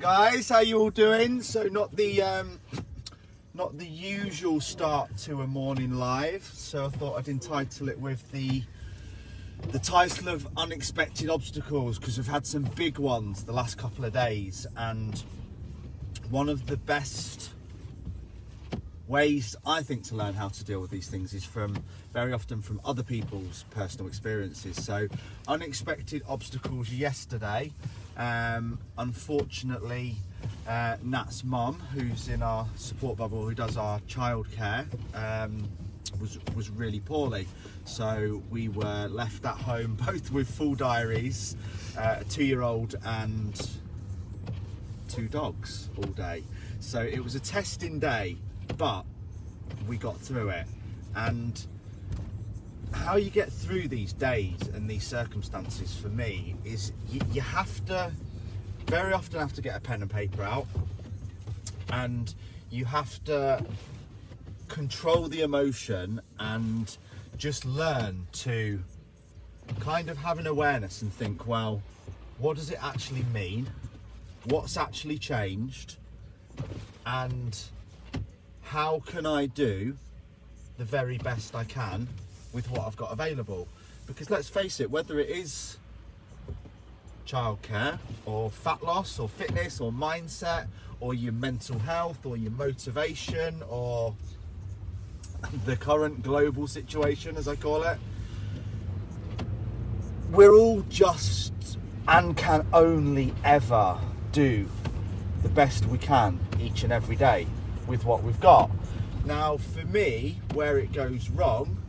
guys, how you all doing? So not the usual start to a morning live, so I thought I'd entitle it with the title of Unexpected Obstacles, because we've had some big ones the last couple of days, and one of the best ways I think to learn how to deal with these things is very often from other people's personal experiences. So unexpected obstacles yesterday, unfortunately Nat's mum, who's in our support bubble, who does our childcare, was really poorly, so we were left at home both with full diaries, a 2-year-old and 2 dogs all day. So it was a testing day, but we got through it. And how you get through these days and these circumstances for me is you have to very often have to get a pen and paper out, and you have to control the emotion and just learn to kind of have an awareness and think, well, what does it actually mean? What's actually changed? And how can I do the very best I can with what I've got available? Because let's face it, whether it is childcare or fat loss or fitness or mindset or your mental health or your motivation or the current global situation, as I call it, we're all just and can only ever do the best we can each and every day with what we've got. Now, for me, where it goes wrong,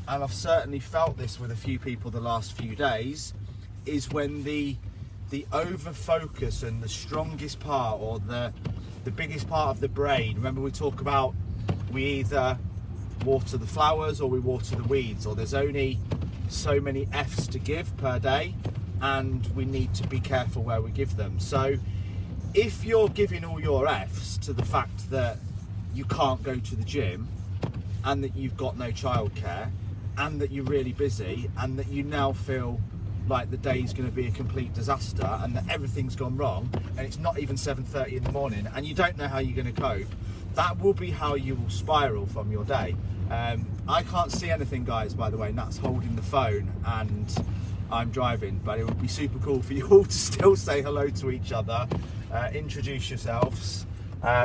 and I've certainly felt this with a few people the last few days, is when the over focus and the strongest part, or the biggest part of the brain. Remember, we talk about we either water the flowers or we water the weeds, or there's only so many F's to give per day, and we need to be careful where we give them. So if you're giving all your F's to the fact that you can't go to the gym, and that you've got no childcare, and that you're really busy, and that you now feel like the day's going to be a complete disaster, and that everything's gone wrong, and it's not even 7:30 in the morning, and you don't know how you're going to cope, that will be how you will spiral from your day. I can't see anything, guys, by the way. Nat's holding the phone and I'm driving, but it would be super cool for you all to still say hello to each other, introduce yourselves,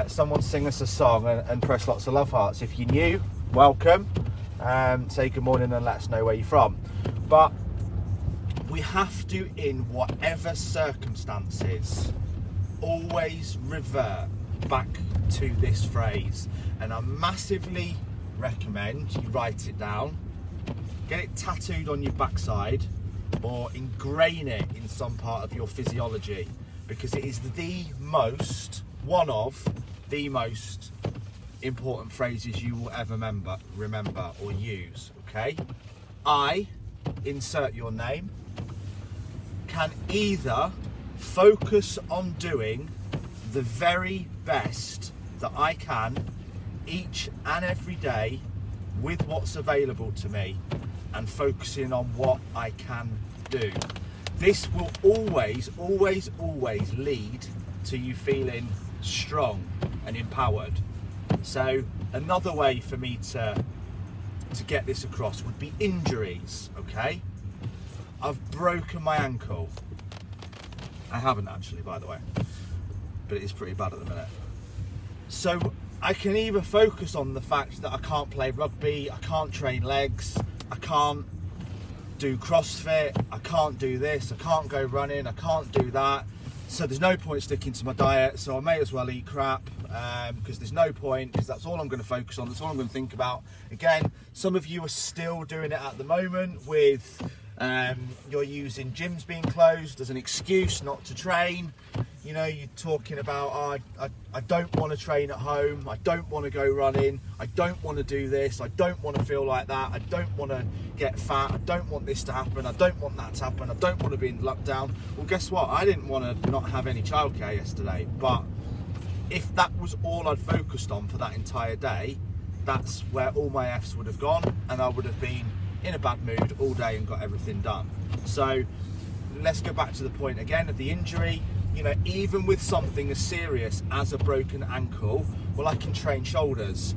someone sing us a song, and press lots of love hearts. If you're new, welcome. Say good morning and let us know where you're from. But we have to, in whatever circumstances, always revert back to this phrase, and I massively recommend you write it down, get it tattooed on your backside, or ingrain it in some part of your physiology, because it is one of the most important phrases you will ever remember or use. Okay, I, insert your name, can either focus on doing the very best that I can each and every day with what's available to me, and focusing on what I can do. This will always lead to you feeling strong and empowered. So another way for me to get this across would be injuries. Okay, I've broken my ankle. I haven't actually, by the way, but it is pretty bad at the minute. So I can either focus on the fact that I can't play rugby, I can't train legs, I can't do CrossFit, I can't do this, I can't go running, I can't do that. So there's no point sticking to my diet, so I may as well eat crap, because there's no point, because that's all I'm going to focus on, that's all I'm going to think about. Again, some of you are still doing it at the moment with you're using gyms being closed as an excuse not to train. You know, you're talking about, I don't want to train at home, I don't want to go running, I don't want to do this, I don't want to feel like that, I don't want to get fat, I don't want this to happen, I don't want that to happen, I don't want to be in lockdown. Well, guess what? I didn't want to not have any childcare yesterday, but if that was all I'd focused on for that entire day, that's where all my F's would have gone, and I would have been in a bad mood all day and got everything done. So let's go back to the point again of the injury. You know, even with something as serious as a broken ankle, well, I can train shoulders,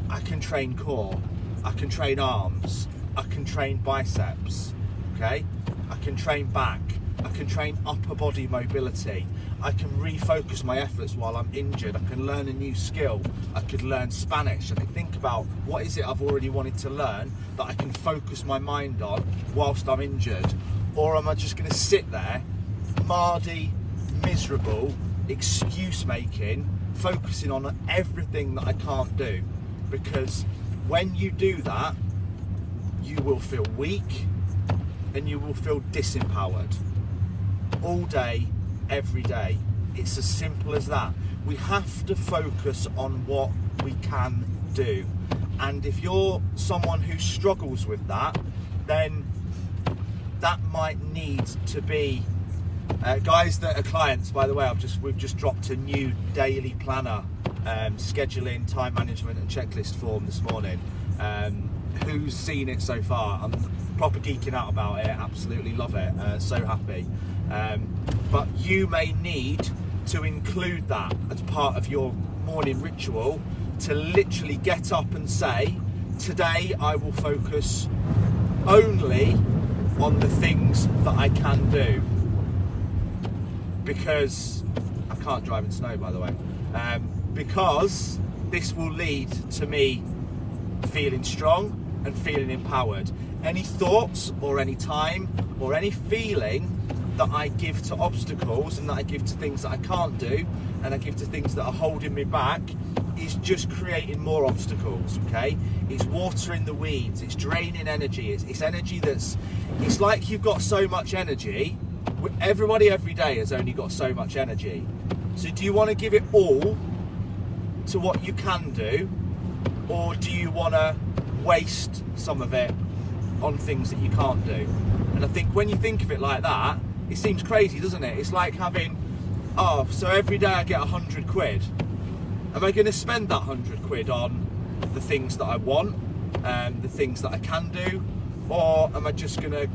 I can train core, I can train arms, I can train biceps, okay? I can train back, I can train upper body mobility, I can refocus my efforts while I'm injured, I can learn a new skill, I could learn Spanish. I can think about what is it I've already wanted to learn that I can focus my mind on whilst I'm injured. Or am I just going to sit there, mardy, miserable, excuse making, focusing on everything that I can't do? Because when you do that, you will feel weak and you will feel disempowered all day, every day. It's as simple as that. We have to focus on what we can do. And if you're someone who struggles with that, then that might need to be guys that are clients, by the way, we've just dropped a new daily planner, scheduling, time management and checklist form this morning. Who's seen it so far? I'm proper geeking out about it, absolutely love it, so happy. But you may need to include that as part of your morning ritual, to literally get up and say, today I will focus only on the things that I can do. Because I can't drive in snow, by the way, because this will lead to me feeling strong and feeling empowered. Any thoughts or any time or any feeling that I give to obstacles and that I give to things that I can't do and I give to things that are holding me back is just creating more obstacles, okay? It's watering the weeds, it's draining energy, it's energy it's like you've got so much energy. Everybody every day has only got so much energy. So do you want to give it all to what you can do, or do you want to waste some of it on things that you can't do? And I think when you think of it like that, it seems crazy, doesn't it? It's like having, so every day I get 100 quid. Am I going to spend that 100 quid on the things that I want, the things that I can do, or am I just going to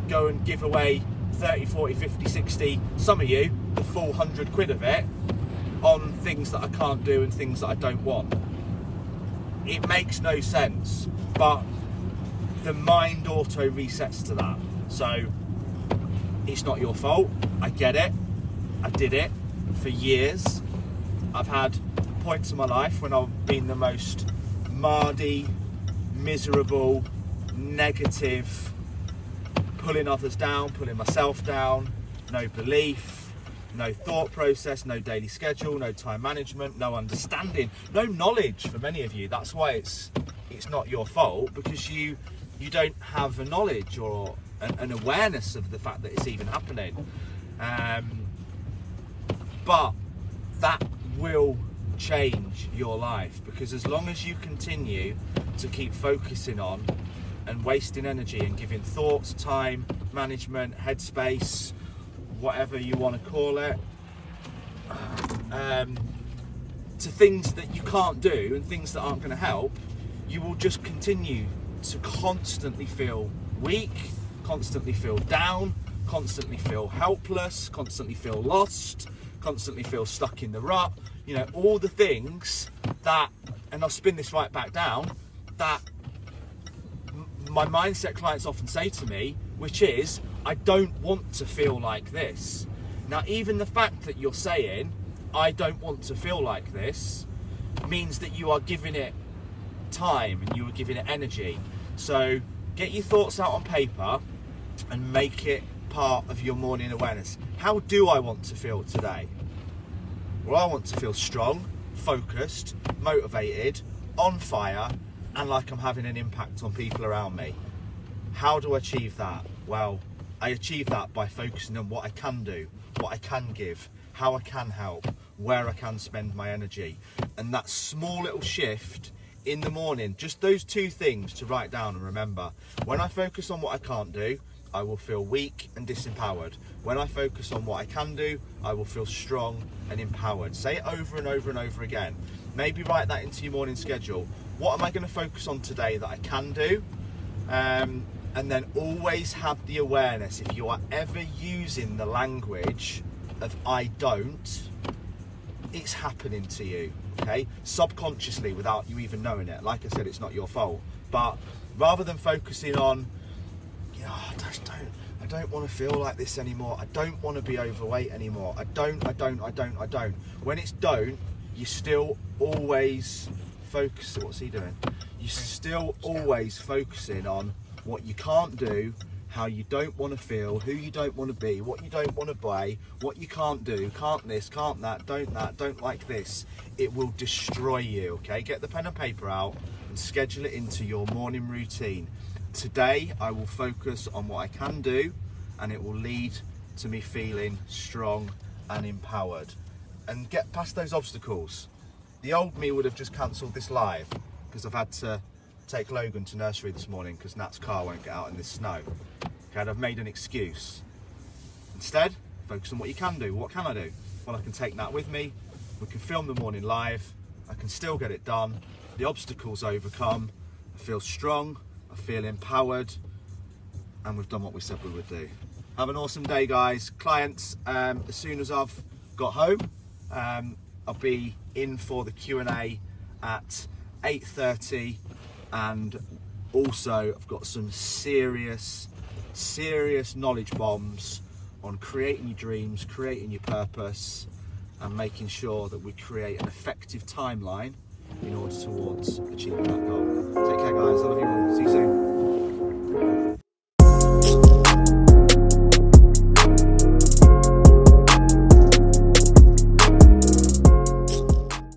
go and give away 30, 40, 50, 60, some of you, the full 100 quid of it on things that I can't do and things that I don't want? It makes no sense, but the mind auto resets to that. So it's not your fault. I get it. I did it for years. I've had points in my life when I've been the most mardy, miserable, negative, pulling others down, pulling myself down, no belief, no thought process, no daily schedule, no time management, no understanding, no knowledge for many of you. That's why it's not your fault, because you don't have a knowledge or an awareness of the fact that it's even happening. But that will change your life, because as long as you continue to keep focusing on and wasting energy and giving thoughts, time management, headspace, whatever you want to call it, to things that you can't do and things that aren't going to help, you will just continue to constantly feel weak, constantly feel down, constantly feel helpless, constantly feel lost, constantly feel stuck in the rut. You know, all the things that, and I'll spin this right back down, that my mindset clients often say to me, which is, I don't want to feel like this. Now, even the fact that you're saying, I don't want to feel like this, means that you are giving it time and you are giving it energy. So get your thoughts out on paper and make it part of your morning awareness. How do I want to feel today? Well, I want to feel strong, focused, motivated, on fire, and like I'm having an impact on people around me. How do I achieve that? Well, I achieve that by focusing on what I can do, what I can give, how I can help, where I can spend my energy. And that small little shift in the morning, just those two things to write down and remember. When I focus on what I can't do, I will feel weak and disempowered. When I focus on what I can do, I will feel strong and empowered. Say it over and over and over again. Maybe write that into your morning schedule. What am I going to focus on today that I can do? And then always have the awareness, if you are ever using the language, of I don't, it's happening to you, okay? Subconsciously, without you even knowing it. Like I said, it's not your fault. But rather than focusing on, you know, I don't want to feel like this anymore. I don't want to be overweight anymore. I don't. When it's don't, you still always focus. What's he doing? You're still always focusing on what you can't do, how you don't want to feel, who you don't want to be, what you don't want to buy, what you can't do, can't this, can't that, don't like this. It will destroy you, okay? Get the pen and paper out and schedule it into your morning routine. Today, I will focus on what I can do, and it will lead to me feeling strong and empowered. And get past those obstacles. The old me would have just cancelled this live because I've had to take Logan to nursery this morning because Nat's car won't get out in this snow. Okay, and I've made an excuse. Instead, focus on what you can do. What can I do? Well, I can take Nat with me. We can film the morning live. I can still get it done. The obstacles overcome. I feel strong. I feel empowered. And we've done what we said we would do. Have an awesome day, guys. Clients, as soon as I've got home, I'll be in for the Q&A at 8:30, and also I've got some serious knowledge bombs on creating your dreams, creating your purpose, and making sure that we create an effective timeline in order towards achieving that.